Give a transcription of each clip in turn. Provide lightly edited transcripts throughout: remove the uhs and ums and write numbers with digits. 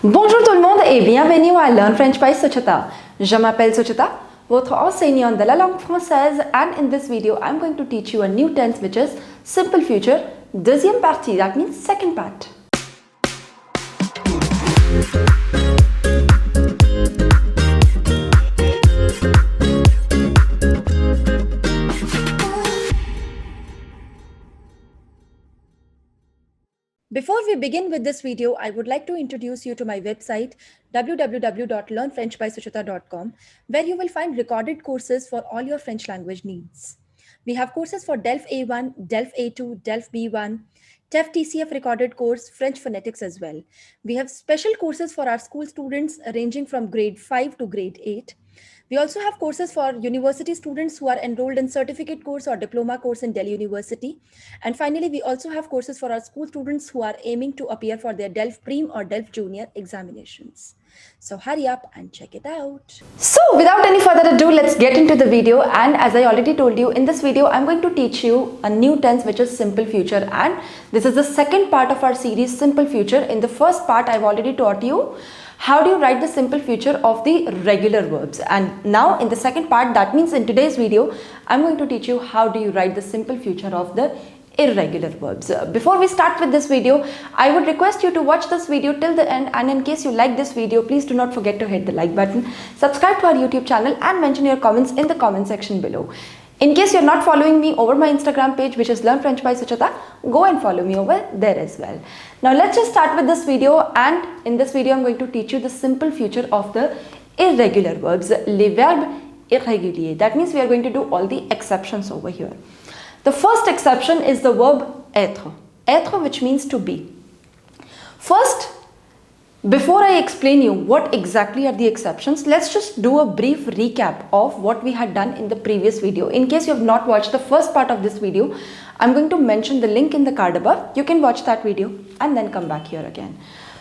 Bonjour tout le monde et bienvenue à Learn French by Suchita. Je m'appelle Suchita, votre enseignante de la langue française, and in this video I'm going to teach you a new tense which is simple future, deuxième partie, that means second part. Before we begin with this video, I would like to introduce you to my website www.learnfrenchbysuchita.com, where you will find recorded courses for all your French language needs. We have courses for DELF A1, DELF A2, DELF B1, TEF TCF recorded course, French phonetics as well. We have special courses for our school students ranging from grade 5 to grade 8. We also have courses for university students who are enrolled in certificate course or diploma course in Delhi University. And finally, we also have courses for our school students who are aiming to appear for their DELF Prem or DELF Junior examinations. So hurry up and check it out. So without any further ado, let's get into the video. And as I already told you, in this video, I'm going to teach you a new tense which is simple future. And this is the second part of our series, simple future. In the first part, I've already taught you how do you write the simple future of the regular verbs, and now in the second part, that means in today's video, I'm going to teach you how do you write the simple future of the irregular verbs. Before we start with this video, I would request you to watch this video till the end, and in case you like this video, please do not forget to hit the like button, subscribe to our YouTube channel and mention your comments in the comment section below. In case you're not following me over my Instagram page, which is Learn French by Suchita, go and follow me over there as well. Now let's just start with this video, and in this video I'm going to teach you the simple future of the irregular verbs, les verbes irréguliers. That means we are going to do all the exceptions over here. The first exception is the verb être. Être, which means to be. First, before I explain you what exactly are the exceptions, let's just do a brief recap of what we had done in the previous video. In case you have not watched the first part of this video, I'm going to mention the link in the card above. You can watch that video and then come back here again.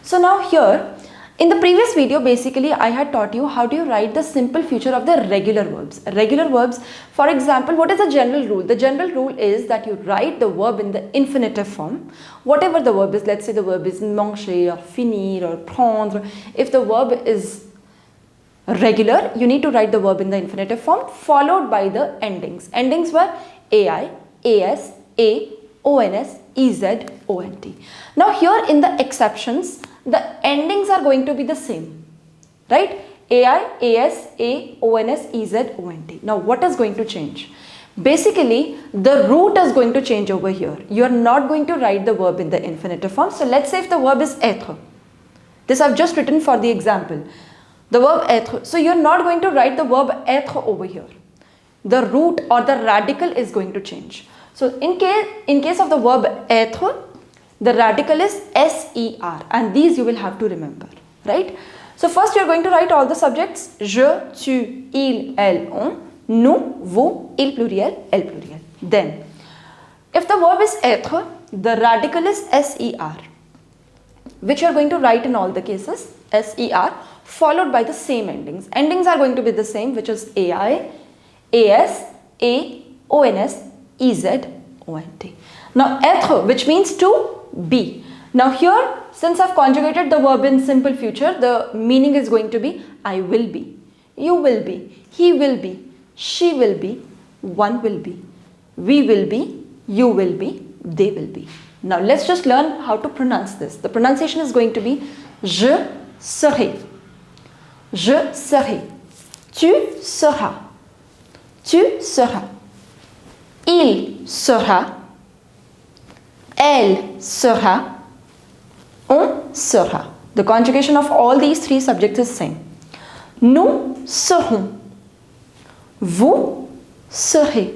So now here, in the previous video, basically I had taught you how do you write the simple future of the regular verbs. Regular verbs, for example, what is the general rule? The general rule is that you write the verb in the infinitive form. Whatever the verb is, let's say the verb is manger or finir or prendre. If the verb is regular, you need to write the verb in the infinitive form followed by the endings. Endings were ai, as, a, ons, ez, ont. Now here in the exceptions, the endings are going to be the same, right? ai, as, a, ons, ez, ont. Now what is going to change? Basically, the root is going to change over here. You are not going to write the verb in the infinitive form. So let's say if the verb is être. This I've just written for the example. The verb être. So you're not going to write the verb être over here. The root or the radical is going to change. So in case of the verb être, the radical is ser, and these you will have to remember, right? So first you are going to write all the subjects: je, tu, il, elle, on, nous, vous, il pluriel, elle pluriel. Then, if the verb is être, the radical is ser, which you are going to write in all the cases, ser, followed by the same endings. Endings are going to be the same, which is ai, as, a, ons, ez, ont. Now être, which means to be. Now here, since I've conjugated the verb in simple future, the meaning is going to be I will be, you will be, he will be, she will be, one will be, we will be, you will be, they will be. Now let's just learn how to pronounce this. The pronunciation is going to be je serai, je serai, tu seras, tu seras, il sera, elle sera, on sera. The conjugation of all these three subjects is same. Nous serons, vous serez,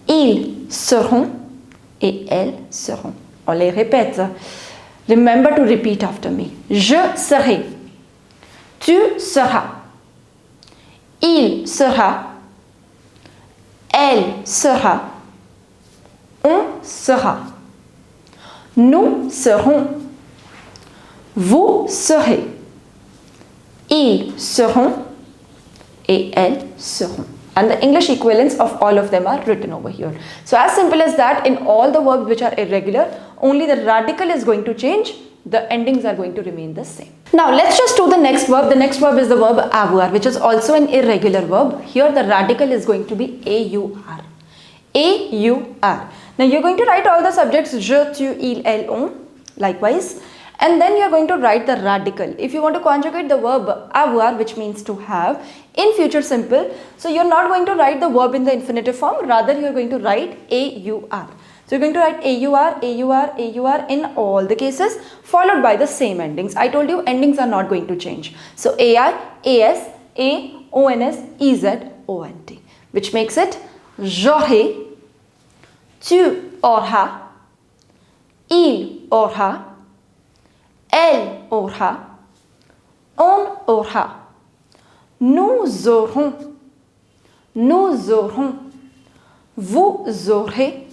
ils seront et elles seront. On les répète. Remember to repeat after me. Je serai, tu seras, il sera, elle sera, on sera. Nous serons, vous serez, ils seront et elles seront. And the English equivalents of all of them are written over here. So as simple as that, in all the verbs which are irregular, only the radical is going to change, the endings are going to remain the same. Now let's just do the next verb. The next verb is the verb avoir, which is also an irregular verb. Here the radical is going to be AUR. AUR. Now you're going to write all the subjects je, tu, il, elle, on, likewise. And then you're going to write the radical. If you want to conjugate the verb avoir, which means to have, in future simple, so you're not going to write the verb in the infinitive form, rather you're going to write AUR. So you're going to write AUR, AUR, AUR in all the cases, followed by the same endings. I told you endings are not going to change. So AI, AS, A, ONS, EZ, ONT, which makes it j'aurai, tu auras, il aura, elle aura, on aura, nous aurons, vous aurez,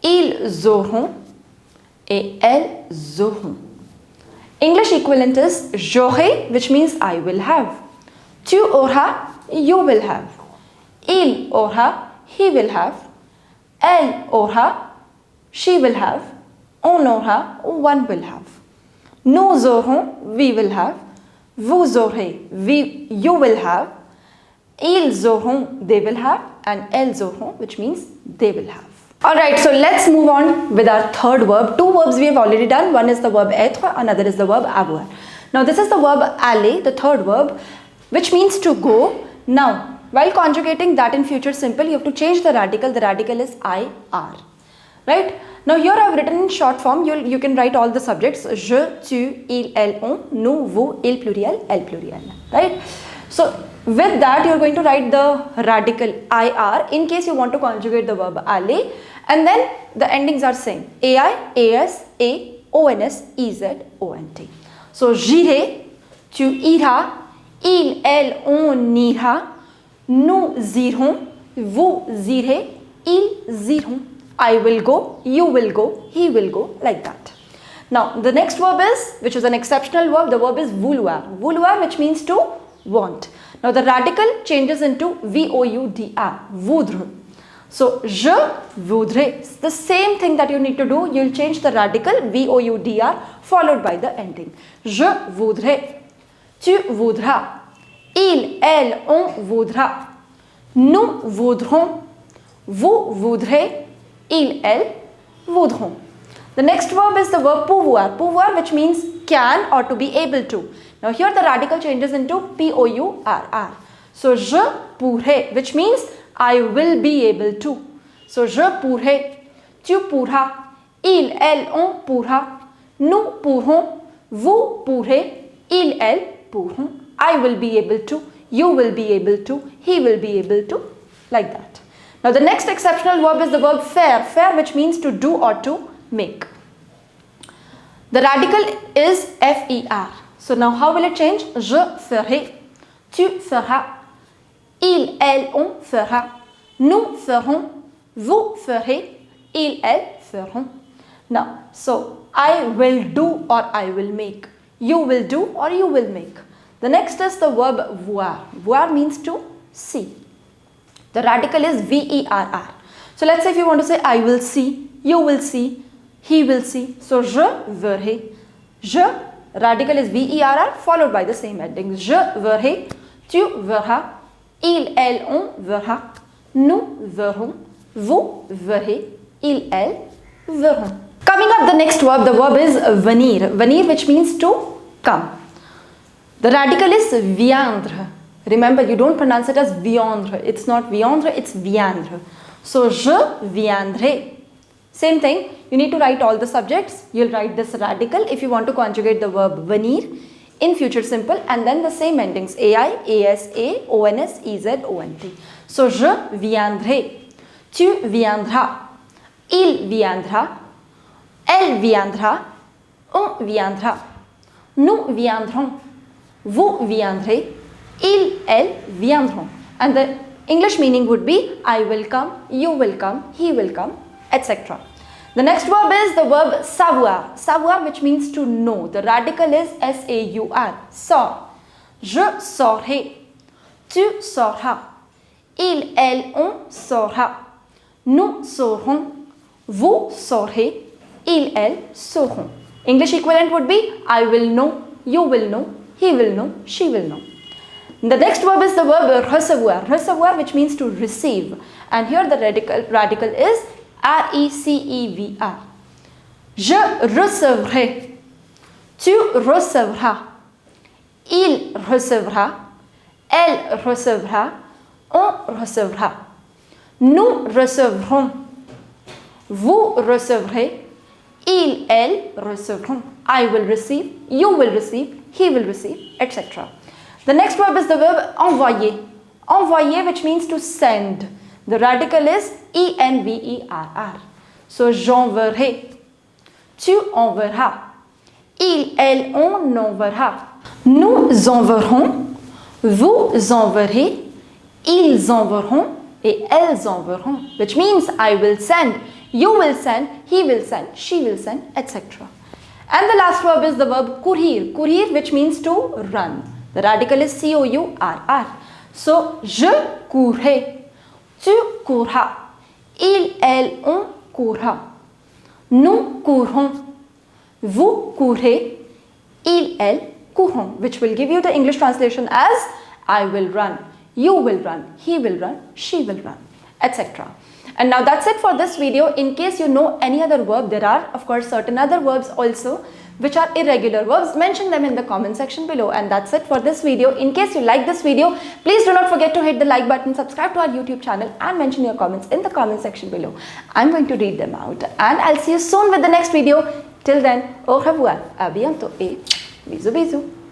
ils auront et elles auront. English equivalent is j'aurai, which means I will have. Tu auras, you will have. Il aura, he will have. Elle aura, she will have. On aura, one will have. Nous aurons, we will have. Vous aurez, you will have. Ils auront, they will have. And elles auront, which means they will have. Alright, so let's move on with our third verb. Two verbs we have already done. One is the verb être, another is the verb avoir. Now this is the verb aller, the third verb, which means to go. Now, while conjugating that in future simple, you have to change the radical. The radical is IR. Right? Now here I have written in short form. You can write all the subjects. Je, tu, il, elle, on, nous, vous, il pluriel, elle pluriel. Right? So with that you are going to write the radical IR in case you want to conjugate the verb aller. And then the endings are same. AI, AS, A, ONS, EZ, ONT. So j'irai, tu iras, il, elle, on ira, nous irons, vous irez, ils iront. I will go, you will go, he will go, like that. Now the next verb is, which is an exceptional verb, the verb is vouloir. Vouloir, which means to want. Now the radical changes into VOUDR, voudre. So je voudrais. It's the same thing that you need to do. You'll change the radical VOUDR followed by the ending. Je voudrais. Tu voudras. Il, elle, on voudra. Nous voudrons. Vous voudrez. Il, elle voudront. The next verb is the verb pouvoir. Pouvoir, which means can or to be able to. Now here the radical changes into POURR. So je pourrais, which means I will be able to. So je pourrais, tu pourras, il, elle, on pourra, nous pourrons, vous pourrez, il, elle pourront. I will be able to, you will be able to, he will be able to, like that. Now the next exceptional verb is the verb faire. Faire, which means to do or to make. The radical is FER. So now how will it change? Je ferai, tu feras, il, elle, on fera, nous ferons, vous ferez, il, elle feront. Now, so I will do or I will make. You will do or you will make. The next is the verb voir. Voir means to see. The radical is VERR. So let's say if you want to say I will see, you will see, he will see. So je verrai. Je, radical is VERR followed by the same ending. Je verrai, tu verras, il, elle, on verra, nous verrons, vous verrez, il, elle verront. Coming up, the next verb, the verb is venir. Venir, which means to come. The radical is viandre. Remember, you don't pronounce it as viandre. It's not viandre, it's viandre. So, je viendrai. Same thing, you need to write all the subjects. You'll write this radical if you want to conjugate the verb venir in future simple, and then the same endings AI, AS, A, ONS, EZ, ONT. So, je viendrai, tu viendras, il viendra, elle viendra, on viendra, nous viendrons, vous viendrez, ils, elles viendront. And the English meaning would be I will come, you will come, he will come, etc. The next verb is the verb savoir. Savoir, which means to know. The radical is SAUR. Saur. Je saurai. Tu sauras. Il, elle, on saura. Nous saurons. Vous saurez. Il, elle sauront. English equivalent would be I will know, you will know, he will know, she will know. The next verb is the verb recevoir. Recevoir, which means to receive. And here the radical is R-E-C-E-V-R. Je recevrai. Tu recevras. Il recevra. Elle recevra. On recevra. Nous recevrons. Vous recevrez. Il, elle recevront. I will receive. You will receive. He will receive, etc. The next verb is the verb envoyer. Envoyer, which means to send. The radical is E-N-V-E-R-R. So, j'enverrai. Tu enverras. Il, elle, on enverra. Nous enverrons. Vous enverrez. Ils enverront. Et elles enverront. Which means I will send. You will send. He will send. She will send, etc. And the last verb is the verb courir. Courir, which means to run. The radical is C-O-U-R-R. So, je courrai. Tu courras. Il, elle, on courra. Nous courons. Vous courez. Il, elle courront. Which will give you the English translation as I will run. You will run. He will run. She will run. Etc. And now that's it for this video. In case you know any other verb, there are of course certain other verbs also which are irregular verbs. Mention them in the comment section below. And that's it for this video. In case you like this video, please do not forget to hit the like button, subscribe to our YouTube channel and mention your comments in the comment section below. I'm going to read them out and I'll see you soon with the next video. Till then, au revoir, à bientôt et bisous bisous.